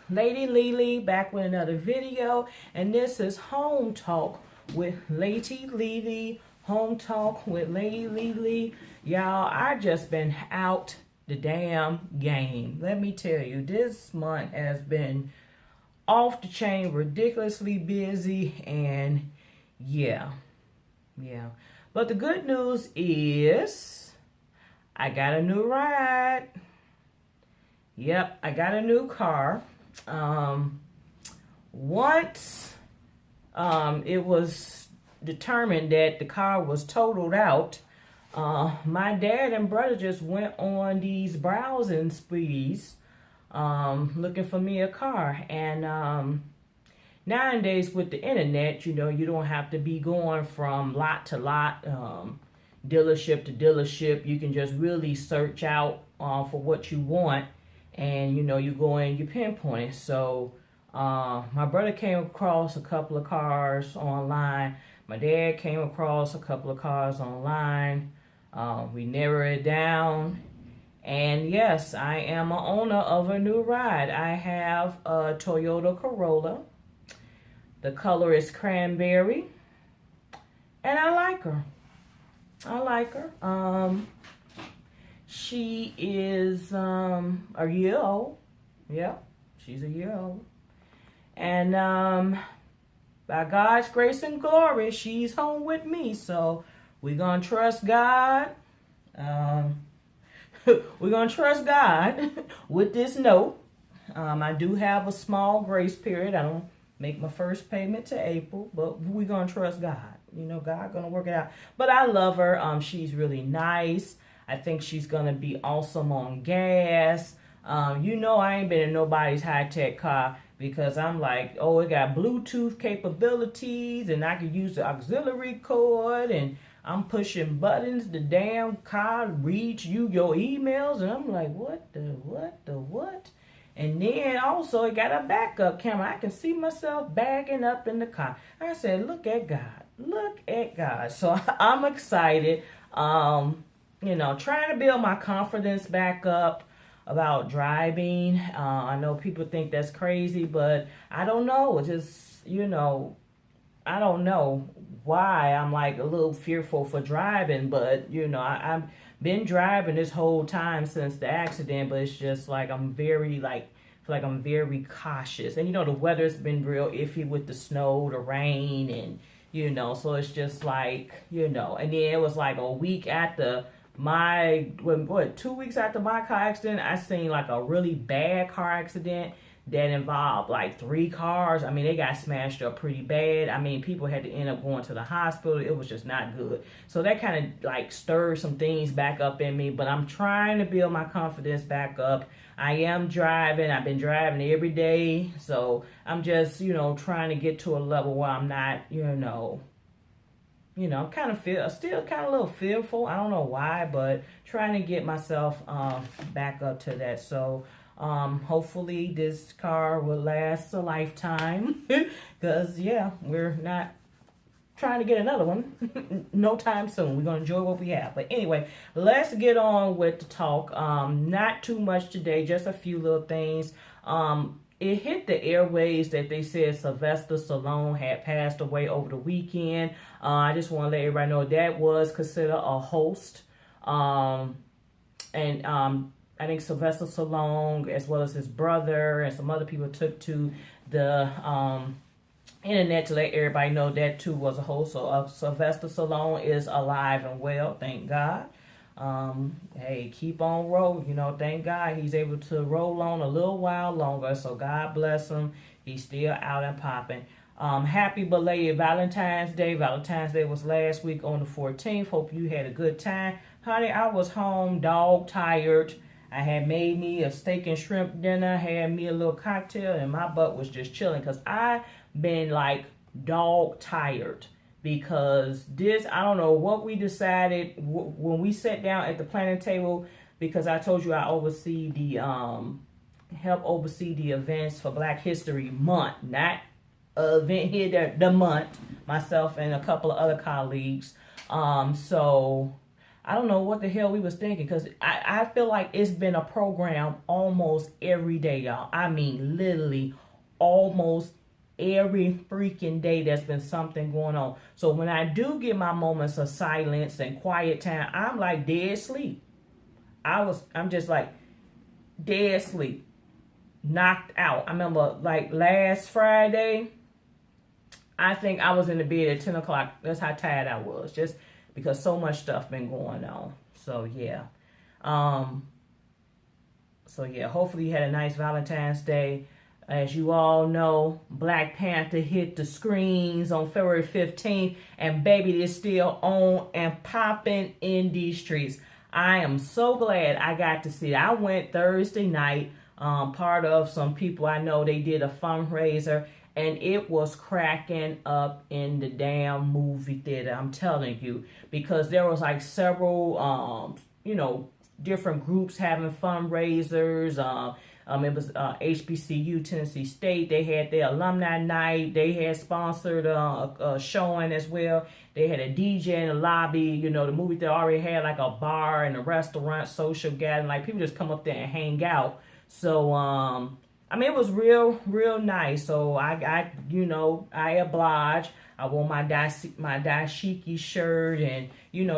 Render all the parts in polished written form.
Lady LeLe back with another video, and this is Home Talk with Lady LeLe. Home Talk with Lady LeLe. Y'all, I just been out the damn game. Let me tell you, this month has been off the chain, ridiculously busy, and yeah. But the good news is I got a new ride. Yep, I got a new car. Once it was determined that the car was totaled out, my dad and brother just went on these browsing sprees looking for me a car. And nowadays with the internet, you know, you don't have to be going from lot to lot, dealership to dealership. You can just really search out for what you want. And, you know, you go in, you pinpoint it. So, my brother came across a couple of cars online. My dad came across a couple of cars online. We narrowed it down. And yes, I am an owner of a new ride. I have a Toyota Corolla. The color is cranberry. And I like her. She is a year old. Yep, she's a year old. And by God's grace and glory, she's home with me. So we're going to trust God. We're going to trust God with this note. I do have a small grace period. I don't make my first payment to April, but we're going to trust God. You know, God going to work it out. But I love her. She's really nice. I think she's going to be awesome on gas. You know, I ain't been in nobody's high-tech car because I'm like, oh, it got Bluetooth capabilities and I can use the auxiliary cord and I'm pushing buttons. The damn car reads you your emails. And I'm like, what? And then also it got a backup camera. I can see myself backing up in the car. I said, look at God. Look at God. So I'm excited. You know, trying to build my confidence back up about driving. I know people think that's crazy, but I don't know. It's just, you know, I don't know why I'm like a little fearful for driving, but, you know, I've been driving this whole time since the accident, but it's just like I'm very, feel like I'm very cautious. And, you know, the weather's been real iffy with the snow, the rain, and, you know, so it's just like, you know, and then it was like a week after 2 weeks after my car accident, I seen like a really bad car accident that involved like 3 cars. I mean, they got smashed up pretty bad. I mean, people had to end up going to the hospital. It was just not good. So that kind of like stirred some things back up in me, but I'm trying to build my confidence back up. I am driving. I've been driving every day. So I'm just, you know, trying to get to a level where I'm not, I'm kind of still kind of a little fearful. I don't know why, but trying to get myself back up to that. So hopefully this car will last a lifetime. Because, yeah, we're not trying to get another one no time soon. We're going to enjoy what we have. But anyway, let's get on with the talk. Not too much today, just a few little things. It hit the airways that they said Sylvester Stallone had passed away over the weekend. I just want to let everybody know that was considered a host. I think Sylvester Stallone, as well as his brother and some other people, took to the internet to let everybody know that too was a host. So Sylvester Stallone is alive and well, thank God. Hey, keep on rolling. You know, thank God he's able to roll on a little while longer. So God bless him. He's still out and popping. Happy belated Valentine's Day. Valentine's Day was last week on the 14th. Hope you had a good time. Honey, I was home, dog tired. I had made me a steak and shrimp dinner, had me a little cocktail, and my butt was just chilling because I've been like dog tired. Because I don't know what we decided when we sat down at the planning table, because I told you I oversee help oversee the events for Black History Month, not event here, the month, myself and a couple of other colleagues. So I don't know what the hell we was thinking, because I feel like it's been a program almost every day, y'all. I mean, literally almost every freaking day there's been something going on. So when I do get my moments of silence and quiet time, I'm like dead sleep. I'm just like dead sleep, knocked out. I remember like last Friday, I think I was in the bed at 10 o'clock. That's how tired I was, just because so much stuff been going on. So yeah. Um, hopefully you had a nice Valentine's Day. As you all know, Black Panther hit the screens on February 15th, and baby, it's still on and popping in these streets. I am so glad I got to see it. I went Thursday night, part of some people I know, they did a fundraiser, and it was cracking up in the damn movie theater. I'm telling you, because there was like several, different groups having fundraisers. It was HBCU, Tennessee State. They had their alumni night. They had sponsored a showing as well. They had a DJ in the lobby. You know, the movie theater already had like a bar and a restaurant, social gathering. Like people just come up there and hang out. So, I mean, it was real nice. So I obliged. I wore my dashiki shirt, and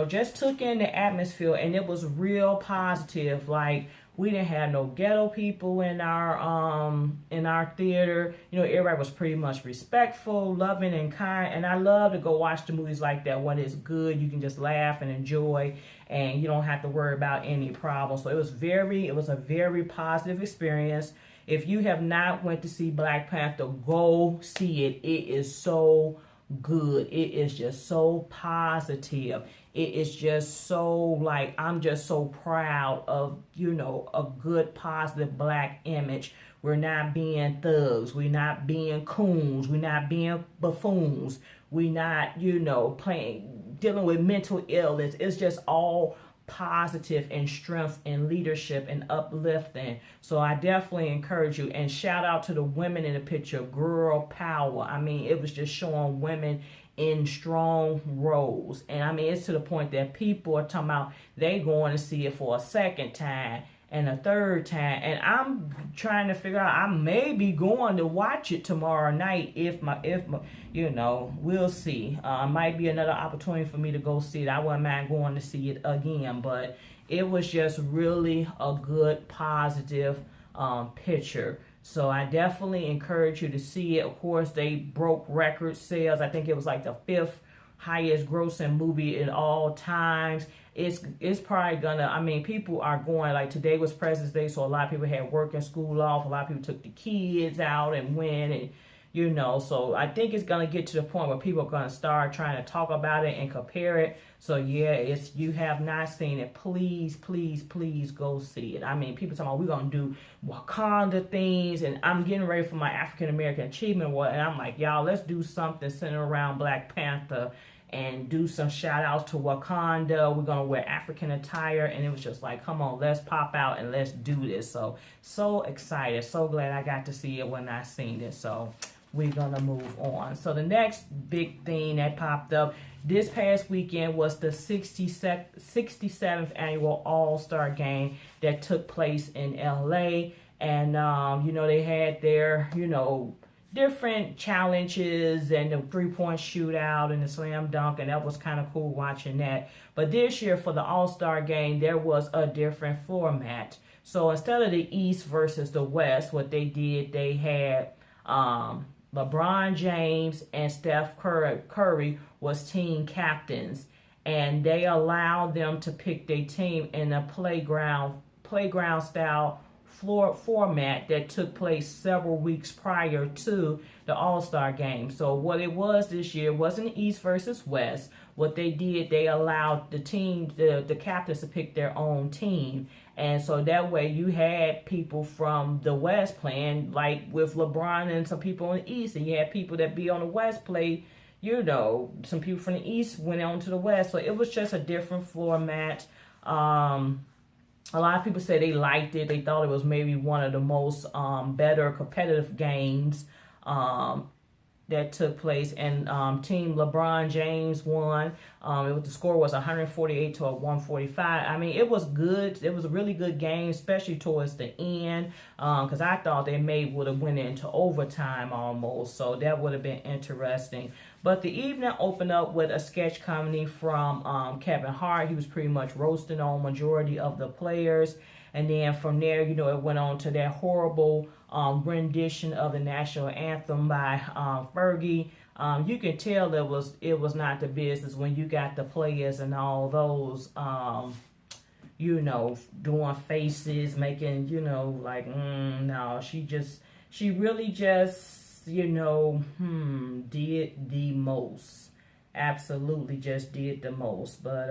just took in the atmosphere, and it was real positive. Like, we didn't have no ghetto people in our theater. Everybody was pretty much respectful, loving, and kind. And I love to go watch the movies like that when it's good. You can just laugh and enjoy, and you don't have to worry about any problems. So it was a very positive experience. If you have not went to see Black Panther, go see it. It is so good. It is just so positive. It is just so, like, I'm just so proud of, a good, positive Black image. We're not being thugs. We're not being coons. We're not being buffoons. We're not, dealing with mental illness. It's just all positive and strength and leadership and uplifting. So I definitely encourage you, and shout out to the women in the picture. Girl power. I mean, it was just showing women in strong roles, and I mean, it's to the point that people are talking about they going to see it for a second time and a third time, and I'm trying to figure out, I may be going to watch it tomorrow night if we'll see. Might be another opportunity for me to go see it. I wouldn't mind going to see it again, but it was just really a good, positive picture. So I definitely encourage you to see it. Of course, they broke record sales. I think it was like the 5th highest grossing movie in all times. It's probably gonna, people are going, like today was President's Day, so a lot of people had work and school off. A lot of people took the kids out and went, and so I think it's gonna get to the point where people are gonna start trying to talk about it and compare it. So yeah, you have not seen it, please go see it. I mean, people talking about we're gonna do Wakanda things, and I'm getting ready for my African American Achievement Award, and I'm like, y'all, let's do something centered around Black Panther and do some shout outs to Wakanda. We're gonna wear African attire, and it was just like, come on, let's pop out and let's do this. So excited, so glad I got to see it when I seen it. So we're gonna move on. So the next big thing that popped up this past weekend was the 67th annual All-Star Game that took place in LeLe. And they had their different challenges, and the 3-point shootout and the slam dunk, and that was kind of cool watching that. But this year for the All-Star Game, there was a different format. So instead of the East versus the West, what they did, they had LeBron James and Steph Curry was team captains, and they allowed them to pick their team in a playground style format that took place several weeks prior to the All-Star Game. So what it was this year wasn't East versus West. What they did, they allowed the captains to pick their own team. And so that way you had people from the West playing, like with LeBron and some people on the East, and you had people that be on the West play, some people from the East went on to the West. So it was just a different format. A lot of people say they liked it. They thought it was maybe one of the most better competitive games that took place, and Team LeBron James won. The score was 148 to 145. I mean, it was good. It was a really good game, especially towards the end, because I thought they would have went into overtime almost. So that would have been interesting. But the evening opened up with a sketch comedy from Kevin Hart. He was pretty much roasting on majority of the players. And then from there, it went on to that horrible rendition of the national anthem by Fergie. You can tell it was not the business when you got the players and all those, doing faces, making, like, no, she really just, did the most. Absolutely just did the most. But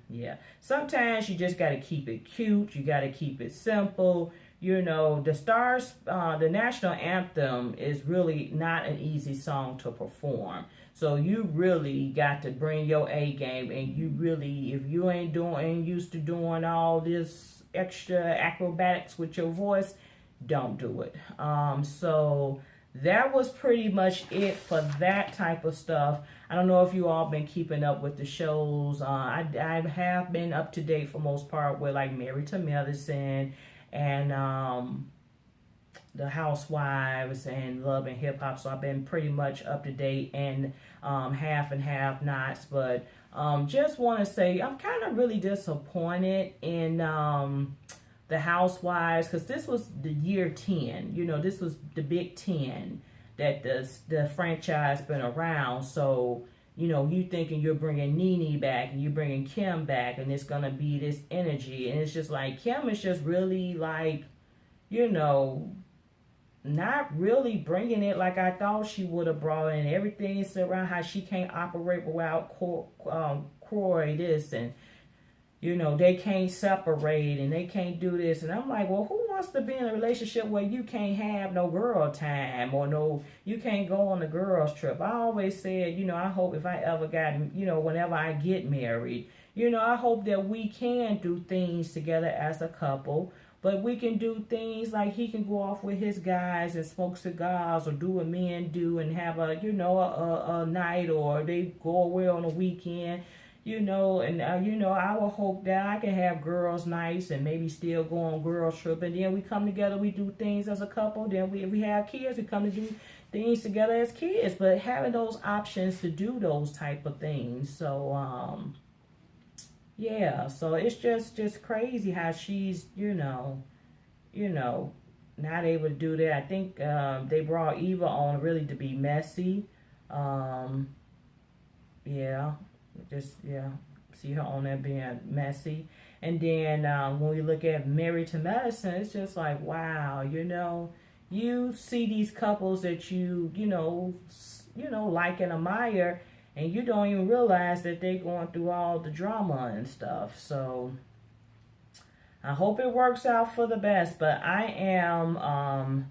yeah, sometimes you just got to keep it cute. You got to keep it simple. The stars, the national anthem is really not an easy song to perform. So you really got to bring your A game, and you really, if you ain't used to doing all this extra acrobatics with your voice, don't do it. So that was pretty much it for that type of stuff. I don't know if you all been keeping up with the shows. I have been up to date for most part with like Married to Medicine and the Housewives and Love and Hip Hop. So I've been pretty much up to date and half and half nots. But just want to say I'm kind of really disappointed in the Housewives, because this was the year 10. This was the Big 10 that the franchise been around. So, you thinking you're bringing Nene back and you're bringing Kim back, and it's going to be this energy. And it's just like, Kim is just really like, not really bringing it like I thought she would have brought in. Everything is around how she can't operate without Croy this, and they can't separate and they can't do this. And I'm like, well, who wants to be in a relationship where you can't have no girl time, or you can't go on a girls trip? I always said, I hope if I ever got, whenever I get married, I hope that we can do things together as a couple. But we can do things like he can go off with his guys and smoke cigars, or do what men do and have a night, or they go away on a weekend. I will hope that I can have girls' nights and maybe still go on girls' trip. And then we come together, we do things as a couple. Then if we have kids, we come to do things together as kids. But having those options to do those type of things. So, yeah. So it's just crazy how she's, not able to do that. I think they brought Eva on really to be messy. Yeah. See her on there being messy. And then when we look at Married to Medicine, it's just like, wow, you see these couples that you like and admire, and you don't even realize that they're going through all the drama and stuff. So I hope it works out for the best. But I am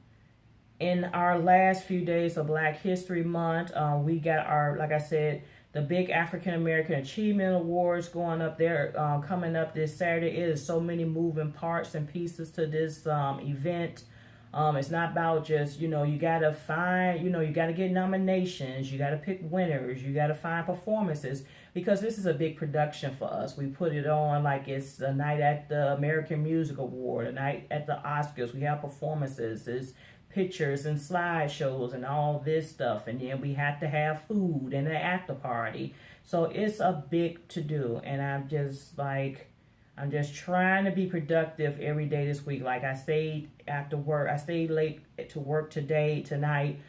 in our last few days of Black History Month. We got our, like I said, the big African American Achievement Awards going up there, coming up this Saturday. It is so many moving parts and pieces to this event. It's not about just, you got to find, you got to get nominations. You got to pick winners. You got to find performances, because this is a big production for us. We put it on like it's a night at the American Music Award, a night at the Oscars. We have performances. It's pictures and slideshows and all this stuff, and then we have to have food and an after party. So it's a big to do, and I'm just trying to be productive every day this week. Like I stayed after work, I stayed late to work tonight,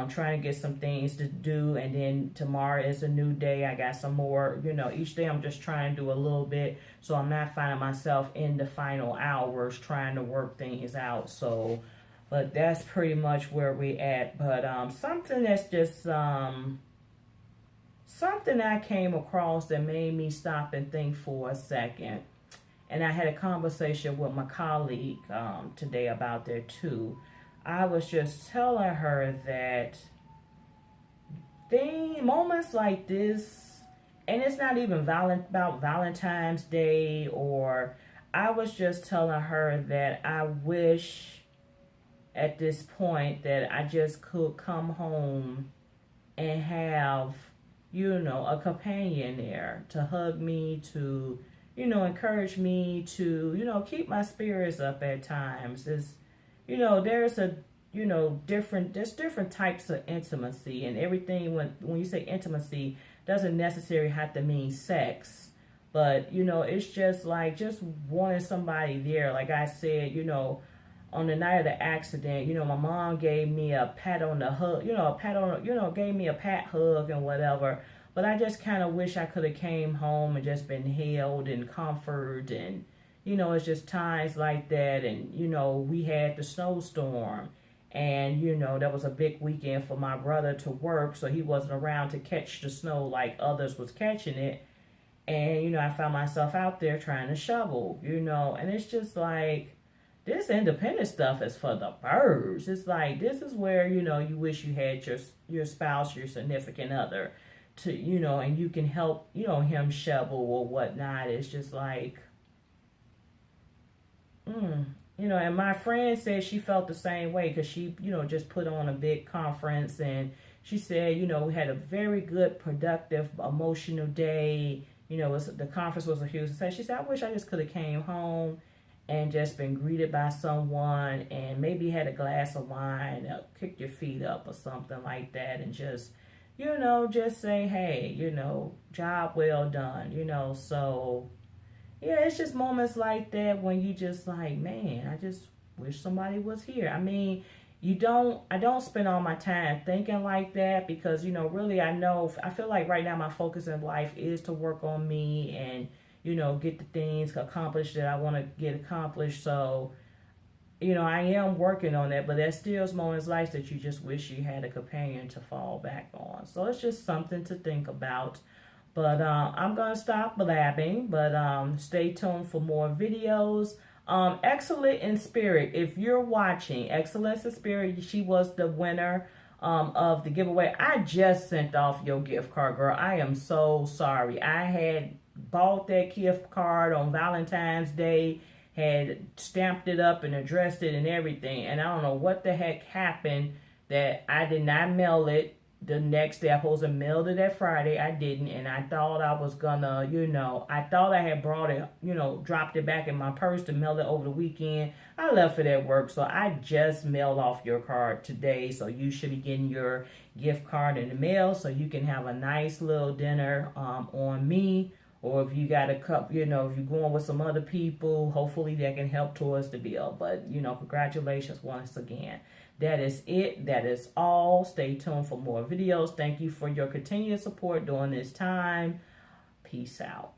trying to get some things to do, and then tomorrow is a new day. I got some more, each day I'm just trying to do a little bit, so I'm not finding myself in the final hours trying to work things out. So but that's pretty much where we at. But something that's just something I came across that made me stop and think for a second. And I had a conversation with my colleague today about that too. I was just telling her that moments like this, and it's not even about Valentine's Day, or I was just telling her that I wish at this point that I just could come home and have, you know, a companion there to hug me, to, you know, encourage me, to, you know, keep my spirits up at times. Is, you know, there's a, you know, there's different types of intimacy, and everything. When you say intimacy, doesn't necessarily have to mean sex, but, you know, it's just like just wanting somebody there. Like I said, you know, on the night of the accident, you know, my mom gave me a pat on the hug, you know, a pat on, you know, gave me a pat hug and whatever. But I just kind of wish I could have came home and just been held and comforted. And, you know, it's just times like that. And, you know, we had the snowstorm. And, you know, that was a big weekend for my brother to work. So he wasn't around to catch the snow like others was catching it. And, you know, I found myself out there trying to shovel, you know. And it's just like, this independent stuff is for the birds. It's like, this is where, you know, you wish you had your spouse, your significant other to, you know, and you can help, you know, him shovel or whatnot. It's just like, you know, and my friend said she felt the same way because she, you know, just put on a big conference, and she said, you know, we had a very good, productive, emotional day. You know, the conference was a huge success. She said, I wish I just could have came home and just been greeted by someone and maybe had a glass of wine, kick your feet up or something like that, and just, you know, just say, hey, you know, job well done, you know. So, yeah, it's just moments like that when you just like, man, I just wish somebody was here. I mean, I don't spend all my time thinking like that because, you know, really I feel like right now my focus in life is to work on me and, you know, get the things accomplished that I want to get accomplished. So, you know, I am working on that, but there's still moments like that you just wish you had a companion to fall back on. So it's just something to think about. But I'm going to stop blabbing, but stay tuned for more videos. Excellent in Spirit, if you're watching, Excellence in Spirit, she was the winner of the giveaway. I just sent off your gift card, girl. I am so sorry. I had bought that gift card on Valentine's Day, had stamped it up and addressed it and everything, and I don't know what the heck happened that I did not mail it the next day. I supposed to mail it that Friday. I didn't, and I thought I was gonna, you know, I thought I had brought it, you know, dropped it back in my purse to mail it over the weekend. I left it at work, so I just mailed off your card today. So you should be getting your gift card in the mail so you can have a nice little dinner on me. Or if you got a cup, you know, if you're going with some other people, hopefully that can help towards the bill. But, you know, congratulations once again. That is it. That is all. Stay tuned for more videos. Thank you for your continued support during this time. Peace out.